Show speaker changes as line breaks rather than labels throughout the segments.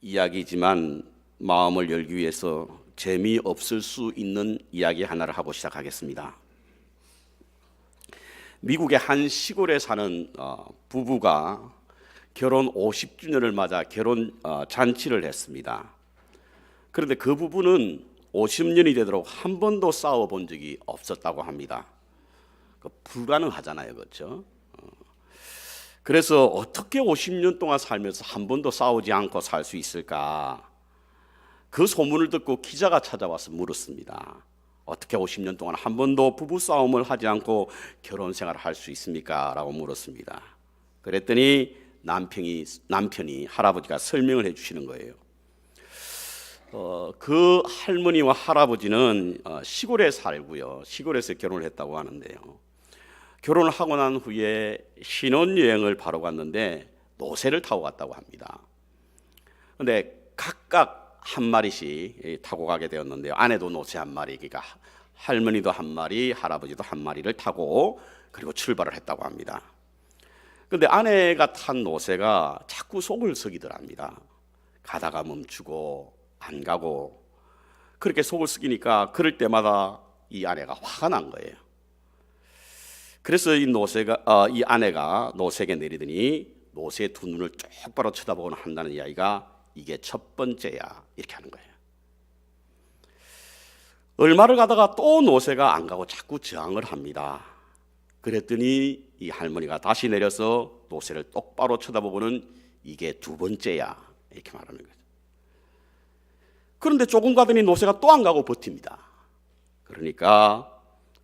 이야기지만 마음을 열기 위해서 재미없을 수 있는 이야기 하나를 하고 시작하겠습니다. 미국의 한 시골에 사는 부부가 결혼 50주년을 맞아 결혼 잔치를 했습니다. 그런데 그 부부는 50년이 되도록 한 번도 싸워본 적이 없었다고 합니다. 불가능하잖아요, 그렇죠? 그래서 어떻게 50년 동안 살면서 한 번도 싸우지 않고 살 수 있을까? 그 소문을 듣고 기자가 찾아와서 물었습니다. 어떻게 50년 동안 한 번도 부부싸움을 하지 않고 결혼 생활을 할 수 있습니까? 라고 물었습니다. 그랬더니 남편이 할아버지가 설명을 해주시는 거예요. 그 할머니와 할아버지는 시골에 살고요. 시골에서 결혼을 했다고 하는데요. 결혼을 하고 난 후에 신혼여행을 바로 갔는데 노새를 타고 갔다고 합니다. 그런데 각각 한 마리씩 타고 가게 되었는데요. 아내도 노새 한 마리, 그러니까 할머니도 한 마리, 할아버지도 한 마리를 타고 그리고 출발을 했다고 합니다. 그런데 아내가 탄 노새가 자꾸 속을 썩이더랍니다. 가다가 멈추고 안 가고 그렇게 속을 썩이니까 그럴 때마다 이 아내가 화가 난 거예요. 그래서 이 아내가 노새에게 내리더니 노새의 두 눈을 똑바로 쳐다보고 한다는 이야기가 이게 첫 번째야, 이렇게 하는 거예요. 얼마를 가다가 또 노새가 안 가고 자꾸 저항을 합니다. 그랬더니 이 할머니가 다시 내려서 노새를 똑바로 쳐다보고는 이게 두 번째야, 이렇게 말하는 거죠. 그런데 조금 가더니 노새가 또 안 가고 버팁니다. 그러니까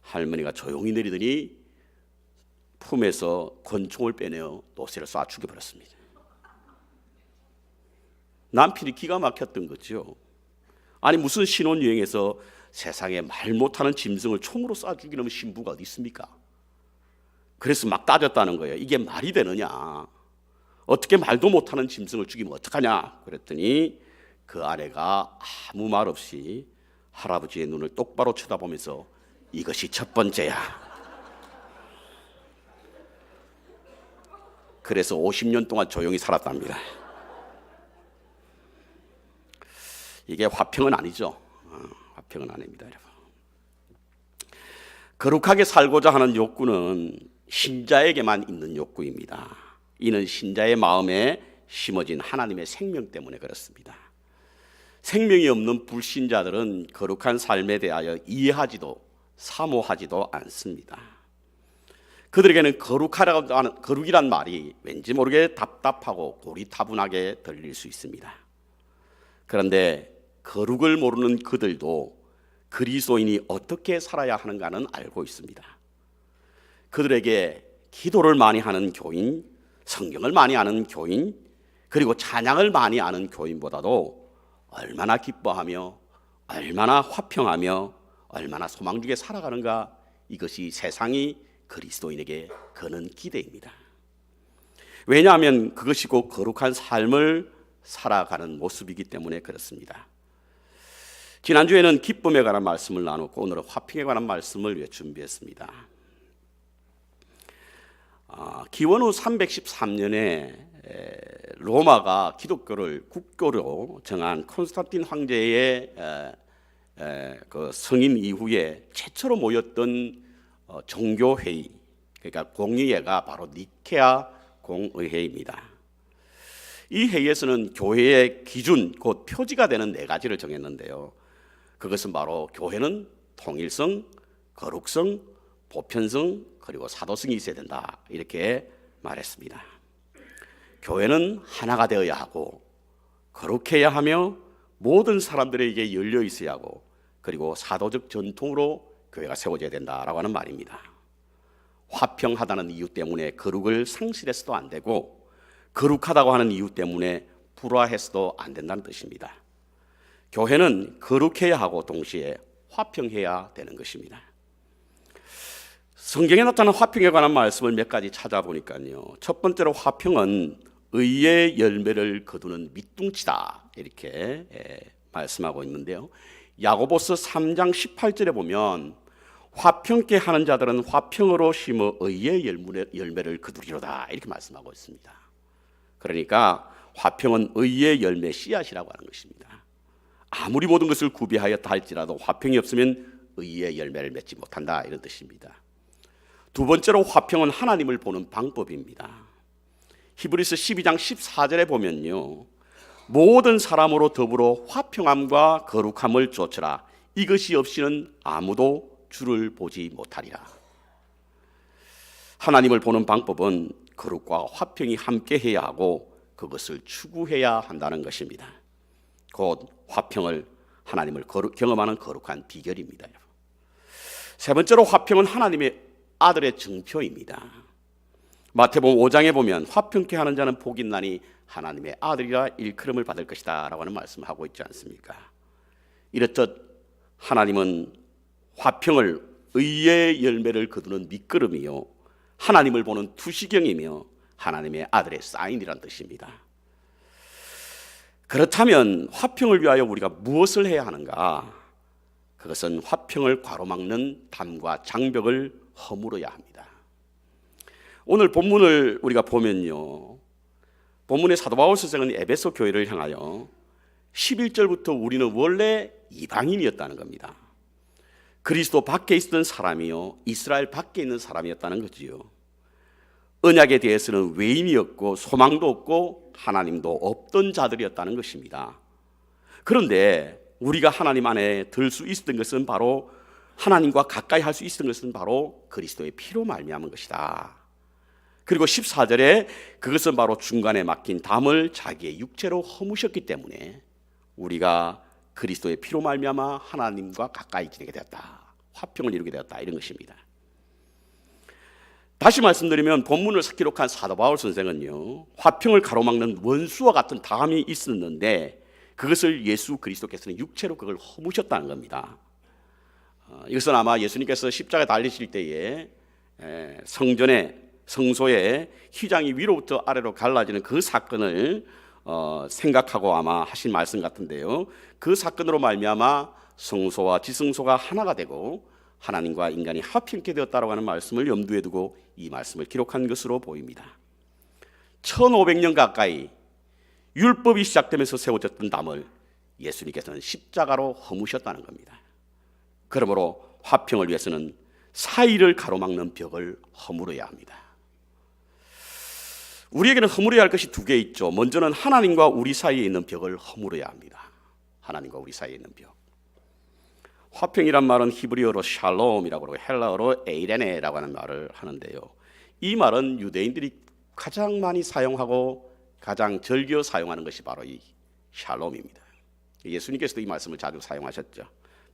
할머니가 조용히 내리더니 품에서 권총을 빼내어 노새를 쏴 죽여버렸습니다. 남편이 기가 막혔던 거죠. 아니 무슨 신혼여행에서 세상에 말 못하는 짐승을 총으로 쏴 죽이는 신부가 어디 있습니까? 그래서 막 따졌다는 거예요. 이게 말이 되느냐? 어떻게 말도 못하는 짐승을 죽이면 어떡하냐? 그랬더니 그 아내가 아무 말 없이 할아버지의 눈을 똑바로 쳐다보면서 이것이 첫 번째야. 그래서 50년 동안 조용히 살았답니다. 이게 화평은 아니죠. 화평은 아닙니다, 여러분. 거룩하게 살고자 하는 욕구는 신자에게만 있는 욕구입니다. 이는 신자의 마음에 심어진 하나님의 생명 때문에 그렇습니다. 생명이 없는 불신자들은 거룩한 삶에 대하여 이해하지도 사모하지도 않습니다. 그들에게는 거룩이란 말이 왠지 모르게 답답하고 고리타분하게 들릴 수 있습니다. 그런데 거룩을 모르는 그들도 그리스도인이 어떻게 살아야 하는가는 알고 있습니다. 그들에게 기도를 많이 하는 교인, 성경을 많이 아는 교인, 그리고 찬양을 많이 아는 교인보다도 얼마나 기뻐하며 얼마나 화평하며 얼마나 소망주게 살아가는가, 이것이 세상이 그리스도인에게 거는 기대입니다. 왜냐하면 그것이 곧 거룩한 삶을 살아가는 모습이기 때문에 그렇습니다. 지난주에는 기쁨에 관한 말씀을 나눴고 오늘은 화평에 관한 말씀을 준비했습니다. 기원 후 313년에 로마가 기독교를 국교로 정한 콘스탄틴 황제의 그 승인 이후에 최초로 모였던 종교회의, 그러니까 공의회가 바로 니케아 공의회입니다. 이 회의에서는 교회의 기준, 곧 표지가 되는 네 가지를 정했는데요. 그것은 바로 교회는 통일성, 거룩성, 보편성, 그리고 사도성이 있어야 된다, 이렇게 말했습니다. 교회는 하나가 되어야 하고 거룩해야 하며 모든 사람들에게 열려 있어야 하고 그리고 사도적 전통으로 교회가 세워져야 된다라고 하는 말입니다. 화평하다는 이유 때문에 거룩을 상실해서도 안 되고 거룩하다고 하는 이유 때문에 불화해서도 안 된다는 뜻입니다. 교회는 거룩해야 하고 동시에 화평해야 되는 것입니다. 성경에 나타난 화평에 관한 말씀을 몇 가지 찾아보니까요, 첫 번째로 화평은 의의 열매를 거두는 밑둥치다, 이렇게 말씀하고 있는데요. 야고보서 3장 18절에 보면 화평케 하는 자들은 화평으로 심어 의의 열매를 거두리로다, 이렇게 말씀하고 있습니다. 그러니까 화평은 의의 열매 씨앗이라고 하는 것입니다. 아무리 모든 것을 구비하였다 할지라도 화평이 없으면 의의 열매를 맺지 못한다, 이런 뜻입니다. 두 번째로 화평은 하나님을 보는 방법입니다. 히브리서 12장 14절에 보면요, 모든 사람으로 더불어 화평함과 거룩함을 좇으라. 이것이 없이는 아무도 주를 보지 못하리라. 하나님을 보는 방법은 거룩과 화평이 함께해야 하고 그것을 추구해야 한다는 것입니다. 곧 화평을, 하나님을 경험하는 거룩한 비결입니다. 세 번째로 화평은 하나님의 아들의 증표입니다. 마태복음 5장에 보면 화평케 하는 자는 복이 있나니 하나님의 아들이라 일컬음을 받을 것이다 라고 하는 말씀을 하고 있지 않습니까? 이렇듯 하나님은 화평을 의의 열매를 거두는 밑거름이요, 하나님을 보는 투시경이며 하나님의 아들의 사인이란 뜻입니다. 그렇다면 화평을 위하여 우리가 무엇을 해야 하는가? 그것은 화평을 가로막는 담과 장벽을 허물어야 합니다. 오늘 본문을 우리가 보면요, 본문의 사도 바울 서장은 에베소 교회를 향하여 11절부터 우리는 원래 이방인이었다는 겁니다. 그리스도 밖에 있던 사람이요, 이스라엘 밖에 있는 사람이었다는 거지요. 언약에 대해서는 외인이었고 소망도 없고 하나님도 없던 자들이었다는 것입니다. 그런데 우리가 하나님 안에 들 수 있었던 것은 바로, 하나님과 가까이 할 수 있었던 것은 바로 그리스도의 피로 말미암은 것이다. 그리고 14절에 그것은 바로 중간에 막힌 담을 자기의 육체로 허무셨기 때문에 우리가 그리스도의 피로 말미암아 하나님과 가까이 지내게 되었다, 화평을 이루게 되었다, 이런 것입니다. 다시 말씀드리면 본문을 기록한 사도 바울 선생은요, 화평을 가로막는 원수와 같은 담이 있었는데 그것을 예수 그리스도께서는 육체로 그걸 허무셨다는 겁니다. 이것은 아마 예수님께서 십자가에 달리실 때에 성소의 휘장이 위로부터 아래로 갈라지는 그 사건을 생각하고 아마 하신 말씀 같은데요, 그 사건으로 말미암아 성소와 지성소가 하나가 되고 하나님과 인간이 화평케 되었다라고 하는 말씀을 염두에 두고 이 말씀을 기록한 것으로 보입니다. 1500년 가까이 율법이 시작되면서 세워졌던 담을 예수님께서는 십자가로 허무셨다는 겁니다. 그러므로 화평을 위해서는 사이를 가로막는 벽을 허물어야 합니다. 우리에게는 허물어야 할 것이 두 개 있죠. 먼저는 하나님과 우리 사이에 있는 벽을 허물어야 합니다. 하나님과 우리 사이에 있는 벽. 화평이란 말은 히브리어로 샬롬이라고 하고 헬라어로 에이레네라고 하는 말을 하는데요, 이 말은 유대인들이 가장 많이 사용하고 가장 즐겨 사용하는 것이 바로 이 샬롬입니다. 예수님께서도 이 말씀을 자주 사용하셨죠.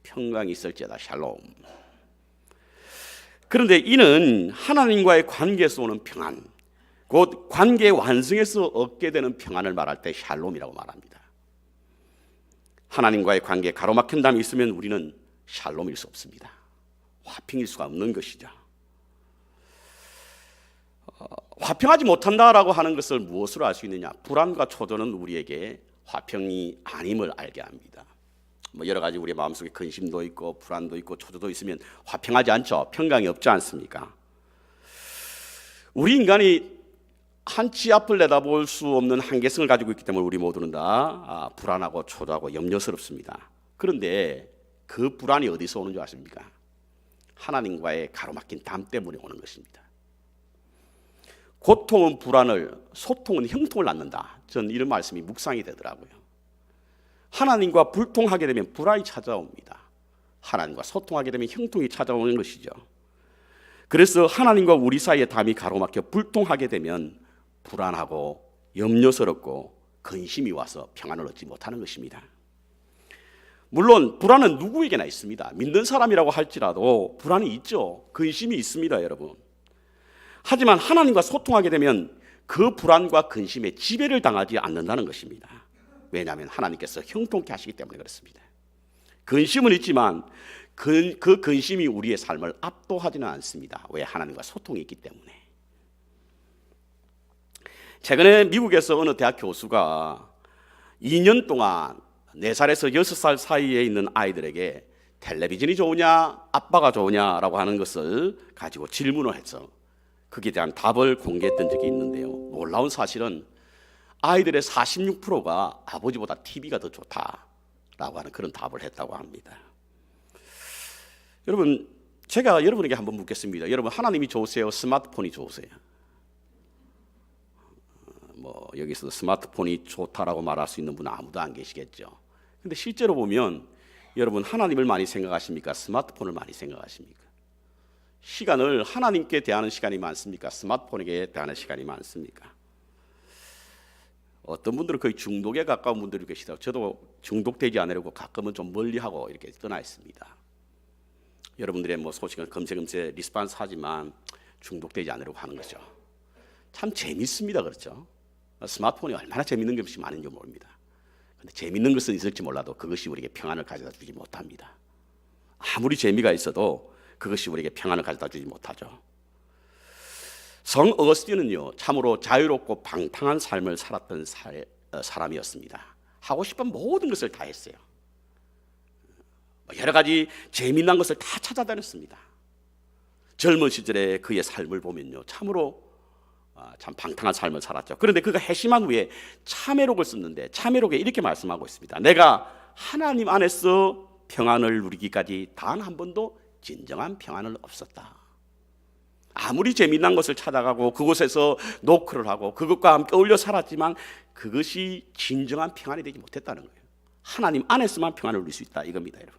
평강이 있을지어다 샬롬. 그런데 이는 하나님과의 관계에서 오는 평안, 곧 관계 완성에서 얻게 되는 평안을 말할 때 샬롬이라고 말합니다. 하나님과의 관계에 가로막힌 담이 있으면 우리는 샬롬일 수 없습니다. 화평일 수가 없는 것이죠. 화평하지 못한다라고 하는 것을 무엇으로 알 수 있느냐? 불안과 초조는 우리에게 화평이 아님을 알게 합니다. 여러 가지 우리의 마음속에 근심도 있고 불안도 있고 초조도 있으면 화평하지 않죠. 평강이 없지 않습니까? 우리 인간이 한치 앞을 내다볼 수 없는 한계성을 가지고 있기 때문에 우리 모두는 다 불안하고 초조하고 염려스럽습니다. 그런데 그 불안이 어디서 오는 줄 아십니까? 하나님과의 가로막힌 담 때문에 오는 것입니다. 고통은 불안을, 소통은 형통을 낳는다. 저는 이런 말씀이 묵상이 되더라고요. 하나님과 불통하게 되면 불안이 찾아옵니다. 하나님과 소통하게 되면 형통이 찾아오는 것이죠. 그래서 하나님과 우리 사이의 담이 가로막혀 불통하게 되면 불안하고 염려스럽고 근심이 와서 평안을 얻지 못하는 것입니다. 물론 불안은 누구에게나 있습니다. 믿는 사람이라고 할지라도 불안이 있죠. 근심이 있습니다, 여러분. 하지만 하나님과 소통하게 되면 그 불안과 근심에 지배를 당하지 않는다는 것입니다. 왜냐하면 하나님께서 형통케 하시기 때문에 그렇습니다. 근심은 있지만 그 근심이 우리의 삶을 압도하지는 않습니다. 왜? 하나님과 소통이 있기 때문에. 최근에 미국에서 어느 대학 교수가 2년 동안 4살에서 6살 사이에 있는 아이들에게 텔레비전이 좋으냐 아빠가 좋으냐라고 하는 것을 가지고 질문을 해서 거기에 대한 답을 공개했던 적이 있는데요, 놀라운 사실은 아이들의 46%가 아버지보다 TV가 더 좋다라고 하는 그런 답을 했다고 합니다. 여러분, 제가 여러분에게 한번 묻겠습니다. 여러분, 하나님이 좋으세요? 스마트폰이 좋으세요? 여기서 스마트폰이 좋다라고 말할 수 있는 분은 아무도 안 계시겠죠. 근데 실제로 보면 여러분, 하나님을 많이 생각하십니까? 스마트폰을 많이 생각하십니까? 시간을 하나님께 대하는 시간이 많습니까? 스마트폰에게 대하는 시간이 많습니까? 어떤 분들은 거의 중독에 가까운 분들이 계시다고. 저도 중독되지 않으려고 가끔은 좀 멀리하고 이렇게 떠나 있습니다. 여러분들의 소식은 금세 리스폰스 하지만 중독되지 않으려고 하는 거죠. 참 재밌습니다. 그렇죠? 스마트폰이 얼마나 재밌는 것이 많은지 모릅니다. 그런데 재밌는 것은 있을지 몰라도 그것이 우리에게 평안을 가져다 주지 못합니다. 아무리 재미가 있어도 그것이 우리에게 평안을 가져다 주지 못하죠. 성 어거스틴은요, 참으로 자유롭고 방탕한 삶을 살았던 사람이었습니다. 하고 싶은 모든 것을 다 했어요. 여러 가지 재미난 것을 다 찾아다녔습니다. 젊은 시절에 그의 삶을 보면요, 참으로 참 방탕한 삶을 살았죠. 그런데 그가 회심한 후에 참회록을 썼는데 참회록에 이렇게 말씀하고 있습니다. 내가 하나님 안에서 평안을 누리기까지 단 한 번도 진정한 평안은 없었다. 아무리 재미난 것을 찾아가고 그곳에서 노크를 하고 그것과 함께 어울려 살았지만 그것이 진정한 평안이 되지 못했다는 거예요. 하나님 안에서만 평안을 누릴 수 있다 이겁니다. 여러분,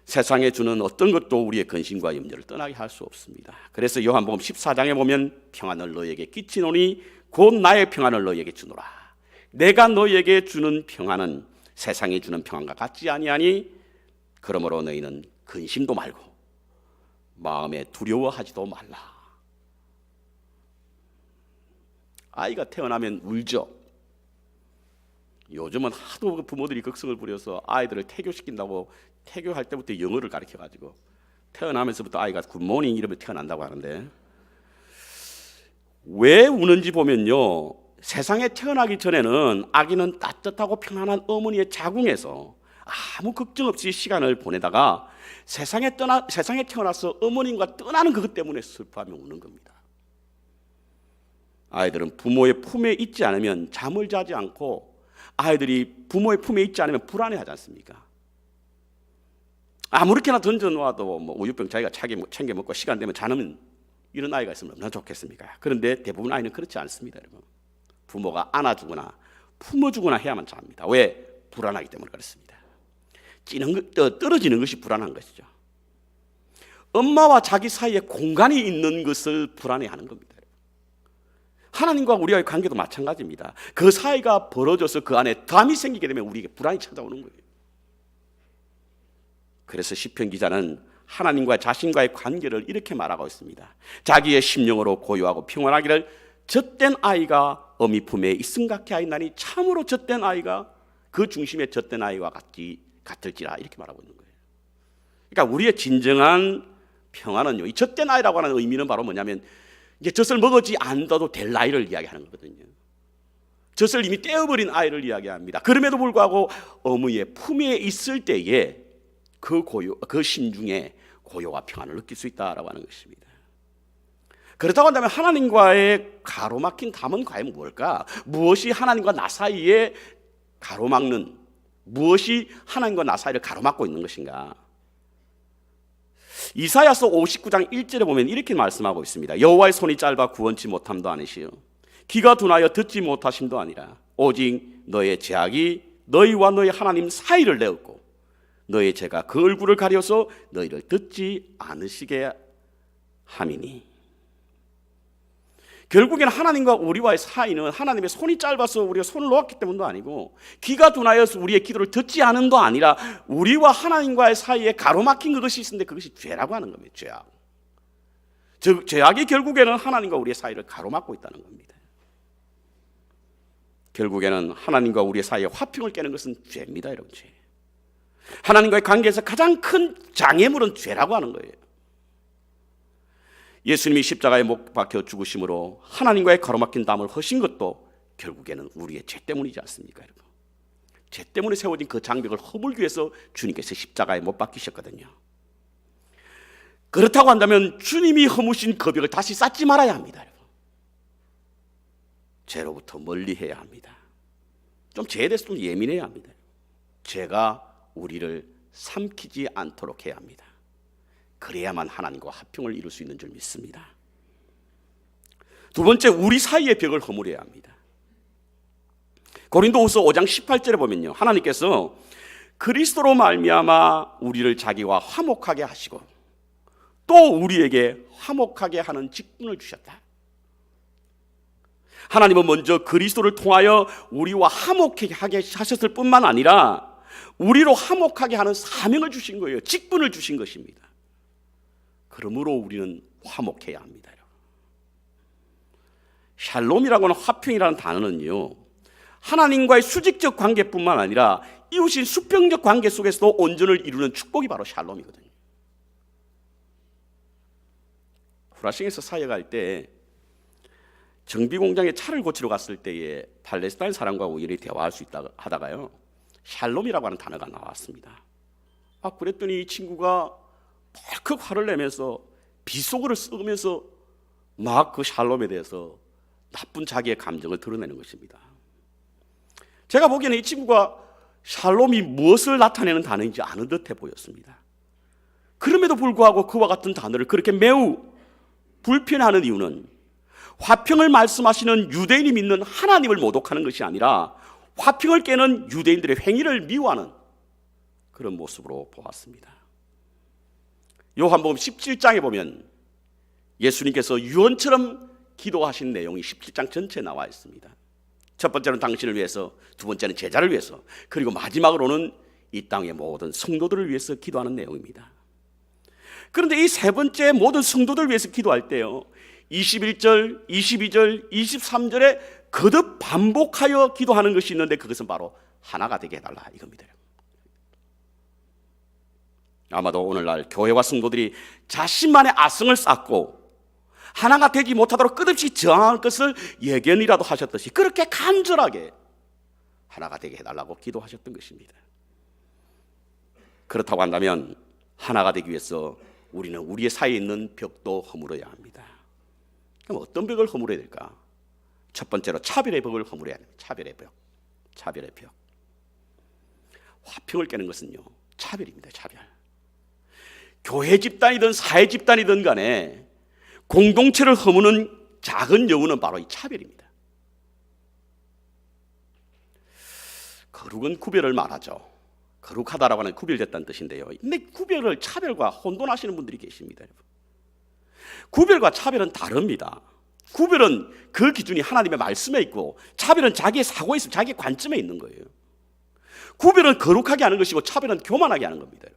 세상에 주는 어떤 것도 우리의 근심과 염려를 떠나게 할 수 없습니다. 그래서 요한복음 14장에 보면 평안을 너희에게 끼치노니 곧 나의 평안을 너희에게 주노라. 내가 너희에게 주는 평안은 세상이 주는 평안과 같지 아니하니 그러므로 너희는 근심도 말고 마음에 두려워하지도 말라. 아이가 태어나면 울죠. 요즘은 하도 부모들이 극성을 부려서 아이들을 태교시킨다고 태교할 때부터 영어를 가르쳐가지고 태어나면서부터 아이가 굿모닝 이러면 태어난다고 하는데, 왜 우는지 보면요, 세상에 태어나기 전에는 아기는 따뜻하고 편안한 어머니의 자궁에서 아무 걱정 없이 시간을 보내다가 세상에 태어나서 어머님과 떠나는 그것 때문에 슬퍼하며 우는 겁니다. 아이들은 부모의 품에 있지 않으면 잠을 자지 않고, 아이들이 부모의 품에 있지 않으면 불안해하지 않습니까? 아무렇게나 던져놓아도 우유병 자기가 챙겨 먹고 시간 되면 자는 이런 아이가 있으면 얼마나 좋겠습니까? 그런데 대부분 아이는 그렇지 않습니다. 여러분, 부모가 안아주거나 품어주거나 해야만 잡니다. 왜? 불안하기 때문에 그렇습니다. 떨어지는 것이 불안한 것이죠. 엄마와 자기 사이에 공간이 있는 것을 불안해하는 겁니다. 하나님과 우리와의 관계도 마찬가지입니다. 그 사이가 벌어져서 그 안에 담이 생기게 되면 우리에게 불안이 찾아오는 거예요. 그래서 시편 기자는 하나님과 자신과의 관계를 이렇게 말하고 있습니다. 자기의 심령으로 고요하고 평안하기를 젖된 아이가 어미 품에 있음 같게 하였나니 참으로 젖된 아이가 그 중심에 젖된 아이와 같을지라, 이렇게 말하고 있는 거예요. 그러니까 우리의 진정한 평안은요, 이 젖된 아이라고 하는 의미는 바로 뭐냐면 이제 젖을 먹었지 않아도 될 나이를 이야기하는 거거든요. 젖을 이미 떼어버린 아이를 이야기합니다. 그럼에도 불구하고 어머니의 품에 있을 때에 그 심중에 고요와 평안을 느낄 수 있다라고 하는 것입니다. 그렇다고 한다면 하나님과의 가로막힌 담은 과연 뭘까? 무엇이 하나님과 나 사이에 가로막는, 무엇이 하나님과 나 사이를 가로막고 있는 것인가? 이사야서 59장 1절에 보면 이렇게 말씀하고 있습니다. 여호와의 손이 짧아 구원치 못함도 아니시요 귀가 둔하여 듣지 못하심도 아니라 오직 너의 죄악이 너희와 너희 하나님 사이를 내었고 너의 죄가 그 얼굴을 가려서 너희를 듣지 않으시게 함이니. 결국에는 하나님과 우리와의 사이는 하나님의 손이 짧아서 우리가 손을 놓았기 때문도 아니고 귀가 둔하여서 우리의 기도를 듣지 않음도 아니라 우리와 하나님과의 사이에 가로막힌 그것이 있는데 그것이 죄라고 하는 겁니다. 죄악. 즉 죄악이 결국에는 하나님과 우리의 사이를 가로막고 있다는 겁니다. 결국에는 하나님과 우리의 사이에 화평을 깨는 것은 죄입니다. 여러분, 죄. 하나님과의 관계에서 가장 큰 장애물은 죄라고 하는 거예요. 예수님이 십자가에 못 박혀 죽으심으로 하나님과의 가로막힌 담을 허신 것도 결국에는 우리의 죄 때문이지 않습니까? 여러분? 죄 때문에 세워진 그 장벽을 허물기 위해서 주님께서 십자가에 못 박히셨거든요. 그렇다고 한다면 주님이 허무신 그 벽을 다시 쌓지 말아야 합니다. 여러분. 죄로부터 멀리 해야 합니다. 좀 죄에 대해서 좀 예민해야 합니다. 죄가 우리를 삼키지 않도록 해야 합니다. 그래야만 하나님과 화평을 이룰 수 있는 줄 믿습니다. 두 번째, 우리 사이의 벽을 허물어야 합니다. 고린도후서 5장 18절에 보면요, 하나님께서 그리스도로 말미암아 우리를 자기와 화목하게 하시고 또 우리에게 화목하게 하는 직분을 주셨다. 하나님은 먼저 그리스도를 통하여 우리와 화목하게 하셨을 뿐만 아니라 우리로 화목하게 하는 사명을 주신 거예요. 직분을 주신 것입니다. 그러므로 우리는 화목해야 합니다. 샬롬이라고 하는 화평이라는 단어는요, 하나님과의 수직적 관계뿐만 아니라 이웃인 수평적 관계 속에서도 온전을 이루는 축복이 바로 샬롬이거든요. 후라싱에서 사역할 때 정비공장에 차를 고치러 갔을 때에 팔레스타인 사람과 우연히 대화할 수 있다 하다가요, 샬롬이라고 하는 단어가 나왔습니다. 그랬더니 이 친구가 벌컥 화를 내면서 비속어를 쓰면서 막 그 샬롬에 대해서 나쁜 자기의 감정을 드러내는 것입니다. 제가 보기에는 이 친구가 샬롬이 무엇을 나타내는 단어인지 아는 듯해 보였습니다. 그럼에도 불구하고 그와 같은 단어를 그렇게 매우 불편해하는 이유는 화평을 말씀하시는 유대인이 믿는 하나님을 모독하는 것이 아니라 화평을 깨는 유대인들의 행위를 미워하는 그런 모습으로 보았습니다. 요한복음 17장에 보면 예수님께서 유언처럼 기도하신 내용이 17장 전체에 나와 있습니다. 첫 번째는 당신을 위해서, 두 번째는 제자를 위해서, 그리고 마지막으로는 이 땅의 모든 성도들을 위해서 기도하는 내용입니다. 그런데 이 세 번째 모든 성도들을 위해서 기도할 때요, 21절, 22절, 23절에 거듭 반복하여 기도하는 것이 있는데 그것은 바로 하나가 되게 해달라 이겁니다. 아마도 오늘날 교회와 성도들이 자신만의 아성을 쌓고 하나가 되지 못하도록 끝없이 저항할 것을 예견이라도 하셨듯이 그렇게 간절하게 하나가 되게 해달라고 기도하셨던 것입니다. 그렇다고 한다면 하나가 되기 위해서 우리는 우리의 사이에 있는 벽도 허물어야 합니다. 그럼 어떤 벽을 허물어야 될까? 첫 번째로 차별의 벽을 허물어야 합니다. 차별의 벽. 차별의 벽. 화평을 깨는 것은요, 차별입니다. 차별. 교회 집단이든 사회 집단이든 간에 공동체를 허무는 작은 여우는 바로 이 차별입니다. 거룩은 구별을 말하죠. 거룩하다라고 하는 구별됐다는 뜻인데요. 근데 구별을 차별과 혼돈하시는 분들이 계십니다. 구별과 차별은 다릅니다. 구별은 그 기준이 하나님의 말씀에 있고 차별은 자기의 사고에 있고 자기의 관점에 있는 거예요. 구별은 거룩하게 하는 것이고 차별은 교만하게 하는 겁니다.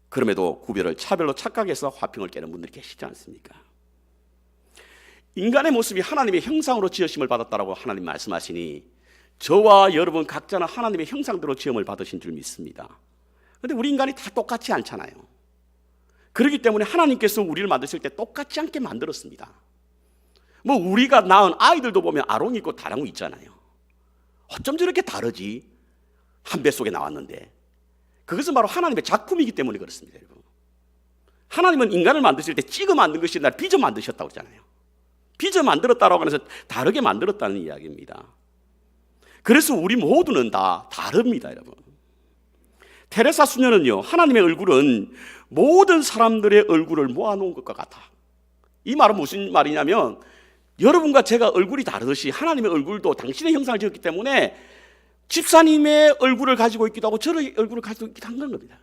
그럼에도 구별을 차별로 착각해서 화평을 깨는 분들이 계시지 않습니까? 인간의 모습이 하나님의 형상으로 지으심을 받았다라고 하나님 말씀하시니 저와 여러분 각자는 하나님의 형상대로 지음을 받으신 줄 믿습니다. 그런데 우리 인간이 다 똑같지 않잖아요. 그렇기 때문에 하나님께서 우리를 만드실 때 똑같지 않게 만들었습니다. 우리가 낳은 아이들도 보면 아롱이 있고 다랑이 있잖아요. 어쩜 저렇게 다르지? 한 뱃속에 나왔는데. 그것은 바로 하나님의 작품이기 때문에 그렇습니다. 여러분. 하나님은 인간을 만드실 때 찍어 만든 것이 아니라 빚어 만드셨다고 하잖아요. 빚어 만들었다라고 해서 다르게 만들었다는 이야기입니다. 그래서 우리 모두는 다 다릅니다, 여러분. 테레사 수녀는요, 하나님의 얼굴은 모든 사람들의 얼굴을 모아놓은 것과 같아. 이 말은 무슨 말이냐면 여러분과 제가 얼굴이 다르듯이 하나님의 얼굴도 당신의 형상을 지었기 때문에 집사님의 얼굴을 가지고 있기도 하고 저의 얼굴을 가지고 있기도 한 겁니다.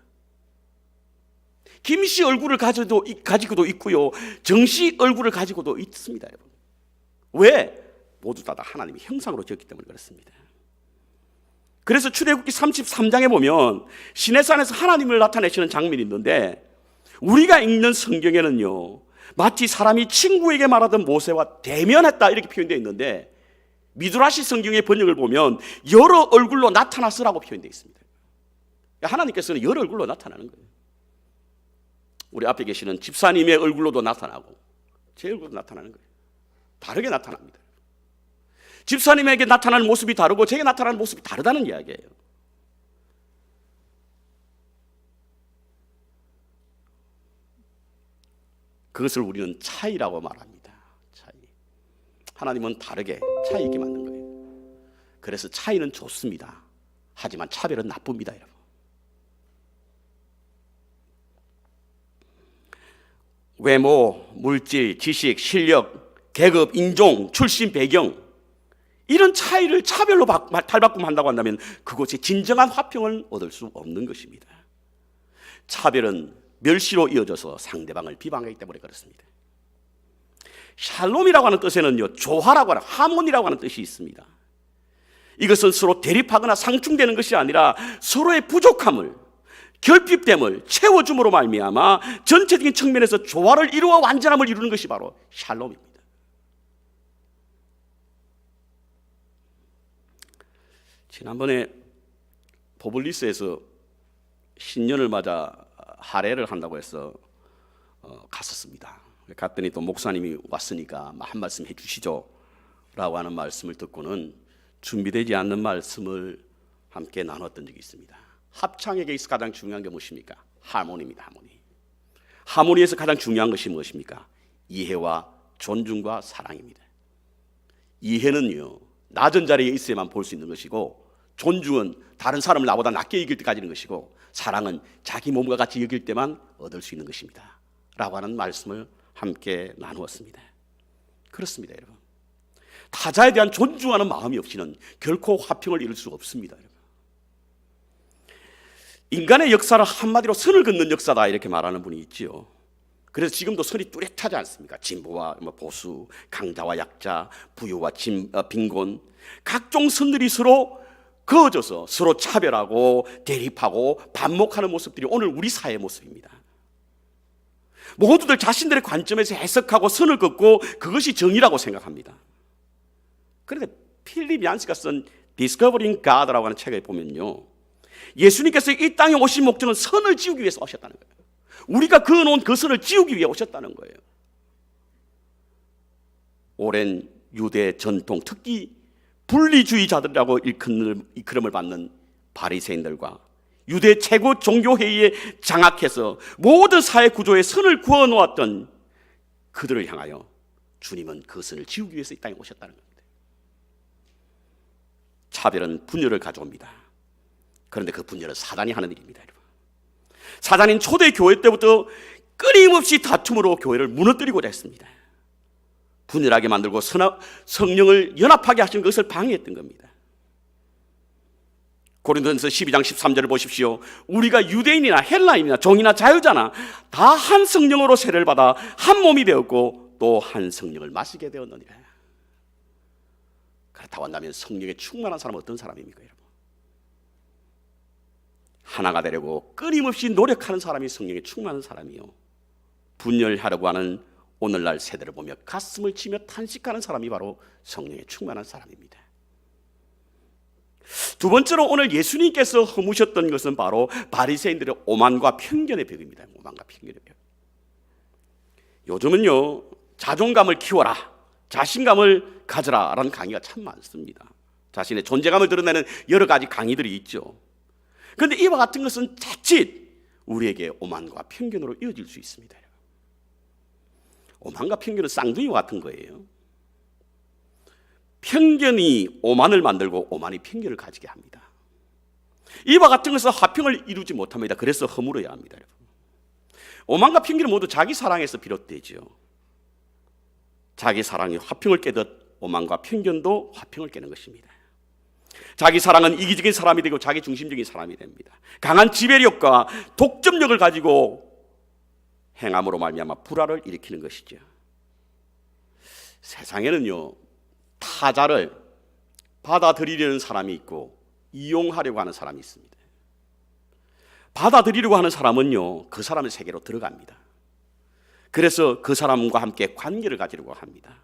김씨 얼굴을 가지고도 있고요, 정씨 얼굴을 가지고도 있습니다, 여러분. 왜? 모두 다 하나님의 형상으로 지었기 때문에 그렇습니다. 그래서 출애굽기 33장에 보면 시내산에서 하나님을 나타내시는 장면이 있는데 우리가 읽는 성경에는요, 마치 사람이 친구에게 말하던 모세와 대면했다 이렇게 표현되어 있는데 미드라시 성경의 번역을 보면 여러 얼굴로 나타났으라고 표현되어 있습니다. 하나님께서는 여러 얼굴로 나타나는 거예요. 우리 앞에 계시는 집사님의 얼굴로도 나타나고 제 얼굴도 나타나는 거예요. 다르게 나타납니다. 집사님에게 나타나는 모습이 다르고 제게 나타나는 모습이 다르다는 이야기예요. 그것을 우리는 차이라고 말합니다. 차이. 하나님은 다르게 차이 있게 만든 거예요. 그래서 차이는 좋습니다. 하지만 차별은 나쁩니다, 여러분. 외모, 물질, 지식, 실력, 계급, 인종, 출신, 배경, 이런 차이를 차별로 탈바꿈한다고 한다면 그곳에 진정한 화평을 얻을 수 없는 것입니다. 차별은 멸시로 이어져서 상대방을 비방하기 때문에 그렇습니다. 샬롬이라고 하는 뜻에는요, 조화라고 하는, 하모니라고 하는 뜻이 있습니다. 이것은 서로 대립하거나 상충되는 것이 아니라 서로의 부족함을, 결핍됨을 채워줌으로 말미암아 전체적인 측면에서 조화를 이루어 완전함을 이루는 것이 바로 샬롬입니다. 지난번에 포블리스에서 신년을 맞아 할애를 한다고 해서 갔었습니다. 갔더니 또 목사님이 왔으니까 한 말씀 해주시죠 라고 하는 말씀을 듣고는 준비되지 않는 말씀을 함께 나눴던 적이 있습니다. 합창에게 있어 가장 중요한 게 무엇입니까? 하모니입니다. 하모니. 하모니에서 가장 중요한 것이 무엇입니까? 이해와 존중과 사랑입니다. 이해는요, 낮은 자리에 있어야만 볼 수 있는 것이고, 존중은 다른 사람을 나보다 낮게 여길 때 가지는 것이고, 사랑은 자기 몸과 같이 여길 때만 얻을 수 있는 것입니다 라고 하는 말씀을 함께 나누었습니다. 그렇습니다, 여러분. 타자에 대한 존중하는 마음이 없이는 결코 화평을 이룰 수가 없습니다, 여러분. 인간의 역사를 한마디로 선을 긋는 역사다 이렇게 말하는 분이 있지요. 그래서 지금도 선이 뚜렷하지 않습니까? 진보와 보수, 강자와 약자, 부유와 빈곤, 각종 선들이 서로 그어져서 서로 차별하고 대립하고 반목하는 모습들이 오늘 우리 사회의 모습입니다. 모두들 자신들의 관점에서 해석하고 선을 긋고 그것이 정의라고 생각합니다. 그런데 필립 얀스가 쓴 Discovering God라고 하는 책에 보면요, 예수님께서 이 땅에 오신 목적은 선을 지우기 위해서 오셨다는 거예요. 우리가 그어놓은 그 선을 지우기 위해 오셨다는 거예요. 오랜 유대 전통, 특히 분리주의자들이라고 일컬음을 받는 바리새인들과 유대 최고 종교회의에 장악해서 모든 사회 구조에 선을 그어놓았던 그들을 향하여 주님은 그 선을 지우기 위해서 이 땅에 오셨다는 겁니다. 차별은 분열을 가져옵니다. 그런데 그 분열은 사단이 하는 일입니다, 여러분. 사단인 초대 교회 때부터 끊임없이 다툼으로 교회를 무너뜨리고자 했습니다. 분열하게 만들고 성령을 연합하게 하시는 것을 방해했던 겁니다. 고린도전서 12장 13절을 보십시오. 우리가 유대인이나 헬라인이나 종이나 자유자나 다 한 성령으로 세례를 받아 한 몸이 되었고 또 한 성령을 마시게 되었느니라. 그렇다고 한다면 성령에 충만한 사람은 어떤 사람입니까, 여러분? 하나가 되려고 끊임없이 노력하는 사람이 성령에 충만한 사람이요, 분열하려고 하는 오늘날 세대를 보며 가슴을 치며 탄식하는 사람이 바로 성령에 충만한 사람입니다. 두 번째로 오늘 예수님께서 허무셨던 것은 바로 바리새인들의 오만과 편견의 벽입니다. 오만과 편견의 벽. 요즘은요, 자존감을 키워라, 자신감을 가져라 라는 강의가 참 많습니다. 자신의 존재감을 드러내는 여러 가지 강의들이 있죠. 그런데 이와 같은 것은 자칫 우리에게 오만과 편견으로 이어질 수 있습니다. 오만과 편견은 쌍둥이와 같은 거예요. 편견이 오만을 만들고 오만이 편견을 가지게 합니다. 이와 같은 것은 화평을 이루지 못합니다. 그래서 허물어야 합니다, 여러분. 오만과 편견은 모두 자기 사랑에서 비롯되죠. 자기 사랑이 화평을 깨듯 오만과 편견도 화평을 깨는 것입니다. 자기 사랑은 이기적인 사람이 되고 자기 중심적인 사람이 됩니다. 강한 지배력과 독점력을 가지고 행함으로 말미암아 불화를 일으키는 것이죠. 세상에는요, 타자를 받아들이려는 사람이 있고 이용하려고 하는 사람이 있습니다. 받아들이려고 하는 사람은요, 그 사람의 세계로 들어갑니다. 그래서 그 사람과 함께 관계를 가지려고 합니다.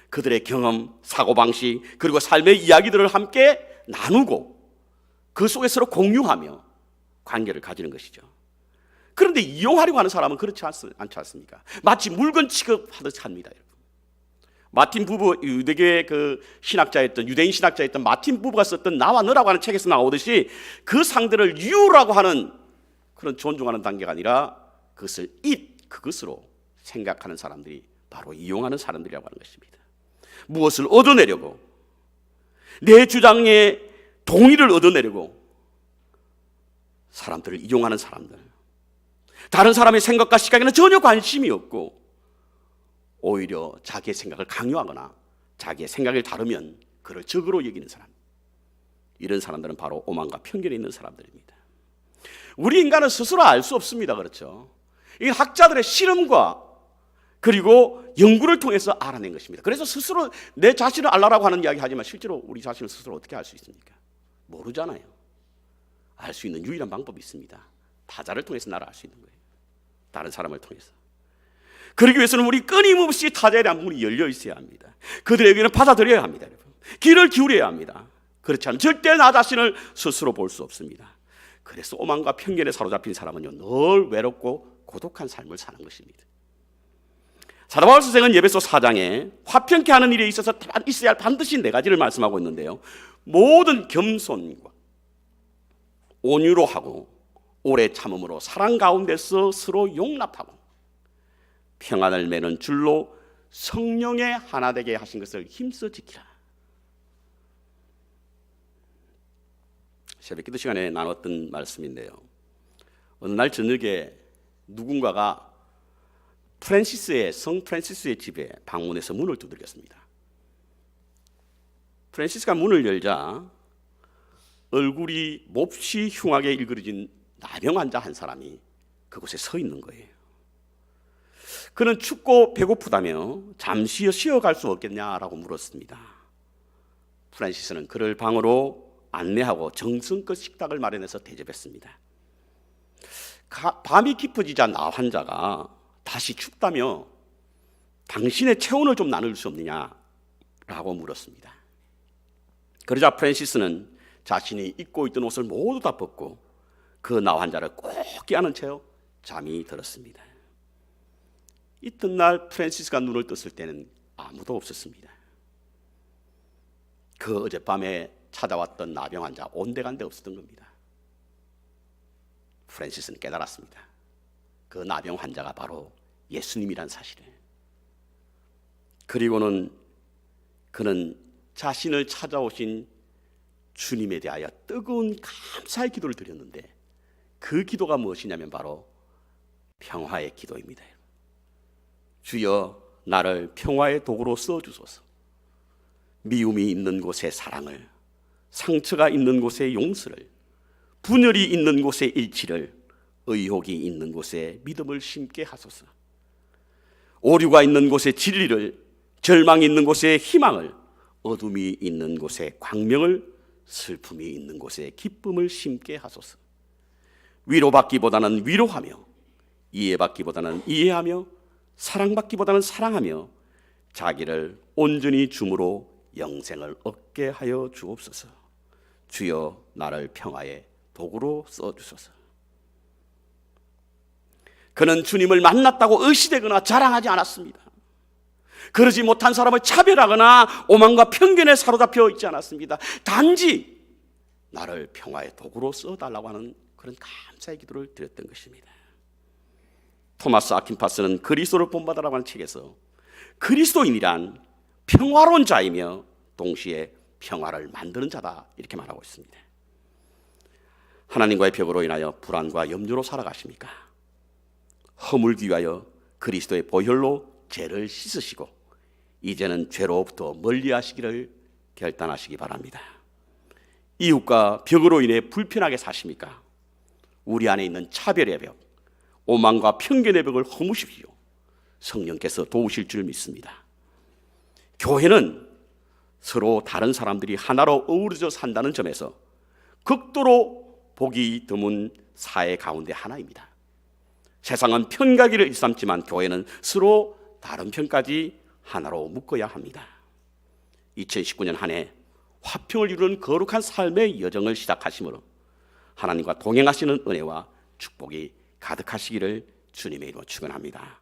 그들의 경험, 사고방식, 그리고 삶의 이야기들을 함께 나누고 그 속에 서로 공유하며 관계를 가지는 것이죠. 그런데 이용하려고 하는 사람은 그렇지 않지 않습니까? 마치 물건 취급하듯 합니다, 여러분. 마틴 부부, 유대교의 그 신학자였던, 유대인 신학자였던 마틴 부부가 썼던 나와 너라고 하는 책에서 나오듯이 그 상대를 유라고 하는 그런 존중하는 단계가 아니라 그것을 그것으로 생각하는 사람들이 바로 이용하는 사람들이라고 하는 것입니다. 무엇을 얻어내려고, 내 주장에 동의를 얻어내려고 사람들을 이용하는 사람들, 다른 사람의 생각과 시각에는 전혀 관심이 없고 오히려 자기의 생각을 강요하거나 자기의 생각을 다르면 그를 적으로 여기는 사람, 이런 사람들은 바로 오만과 편견이 있는 사람들입니다. 우리 인간은 스스로 알 수 없습니다. 그렇죠? 이 학자들의 실험과 그리고 연구를 통해서 알아낸 것입니다. 그래서 스스로 내 자신을 알라라고 하는 이야기 하지만 실제로 우리 자신을 스스로 어떻게 알 수 있습니까? 모르잖아요. 알 수 있는 유일한 방법이 있습니다. 타자를 통해서 나를 알 수 있는 거예요. 다른 사람을 통해서. 그러기 위해서는 우리 끊임없이 타자에 대한 문이 열려 있어야 합니다. 그들에게는 받아들여야 합니다. 여러분. 귀를 기울여야 합니다. 그렇지 않으면 절대 나 자신을 스스로 볼 수 없습니다. 그래서 오만과 편견에 사로잡힌 사람은요, 늘 외롭고 고독한 삶을 사는 것입니다. 사도 바울 선생은 에베소 4장에 화평케 하는 일에 있어서 있어야 할 반드시 4가지를 말씀하고 있는데요, 모든 겸손과 온유로 하고 오래 참음으로 사랑 가운데서 서로 용납하고 평안을 매는 줄로 성령의 하나 되게 하신 것을 힘써 지키라. 새벽 기도 시간에 나눴던 말씀인데요, 어느 날 저녁에 누군가가 성 프란시스의 집에 방문해서 문을 두들겼습니다. 프란시스가 문을 열자 얼굴이 몹시 흉하게 일그러진 나병 환자 한 사람이 그곳에 서 있는 거예요. 그는 춥고 배고프다며 잠시 쉬어갈 수 없겠냐라고 물었습니다. 프란시스는 그를 방으로 안내하고 정성껏 식탁을 마련해서 대접했습니다. 밤이 깊어지자 나 환자가 다시 춥다며 당신의 체온을 좀 나눌 수 없느냐라고 물었습니다. 그러자 프란시스는 자신이 입고 있던 옷을 모두 다 벗고 그 나 환자를 꼭 껴안은 채 잠이 들었습니다. 이튿날 프란시스가 눈을 떴을 때는 아무도 없었습니다. 그 어젯밤에 찾아왔던 나병 환자 온데간데 없었던 겁니다. 프란시스는 깨달았습니다. 그 나병 환자가 바로 예수님이란 사실을. 그리고는 그는 자신을 찾아오신 주님에 대하여 뜨거운 감사의 기도를 드렸는데, 그 기도가 무엇이냐면 바로 평화의 기도입니다. 주여, 나를 평화의 도구로 써주소서. 미움이 있는 곳에 사랑을, 상처가 있는 곳에 용서를, 분열이 있는 곳에 일치를, 의혹이 있는 곳에 믿음을 심게 하소서. 오류가 있는 곳에 진리를, 절망이 있는 곳에 희망을, 어둠이 있는 곳에 광명을, 슬픔이 있는 곳에 기쁨을 심게 하소서. 위로받기보다는 위로하며, 이해받기보다는 이해하며, 사랑받기보다는 사랑하며, 자기를 온전히 줌으로 영생을 얻게 하여 주옵소서. 주여, 나를 평화의 도구로 써주소서. 그는 주님을 만났다고 의시되거나 자랑하지 않았습니다. 그러지 못한 사람을 차별하거나 오만과 편견에 사로잡혀 있지 않았습니다. 단지 나를 평화의 도구로 써달라고 하는 그런 감사의 기도를 드렸던 것입니다. 토마스 아킨파스는 그리스도를 본받으라고 하는 책에서 그리스도인이란 평화로운 자이며 동시에 평화를 만드는 자다, 이렇게 말하고 있습니다. 하나님과의 벽으로 인하여 불안과 염려로 살아가십니까? 허물기 위하여 그리스도의 보혈로 죄를 씻으시고 이제는 죄로부터 멀리하시기를 결단하시기 바랍니다. 이웃과 벽으로 인해 불편하게 사십니까? 우리 안에 있는 차별의 벽, 오만과 편견의 벽을 허무십시오. 성령께서 도우실 줄 믿습니다. 교회는 서로 다른 사람들이 하나로 어우러져 산다는 점에서 극도로 보기 드문 사회 가운데 하나입니다. 세상은 편가기를 일삼지만 교회는 서로 다른 편까지 하나로 묶어야 합니다. 2019년 한 해 화평을 이루는 거룩한 삶의 여정을 시작하심으로 하나님과 동행하시는 은혜와 축복이 가득하시기를 주님의 이름으로 축원합니다.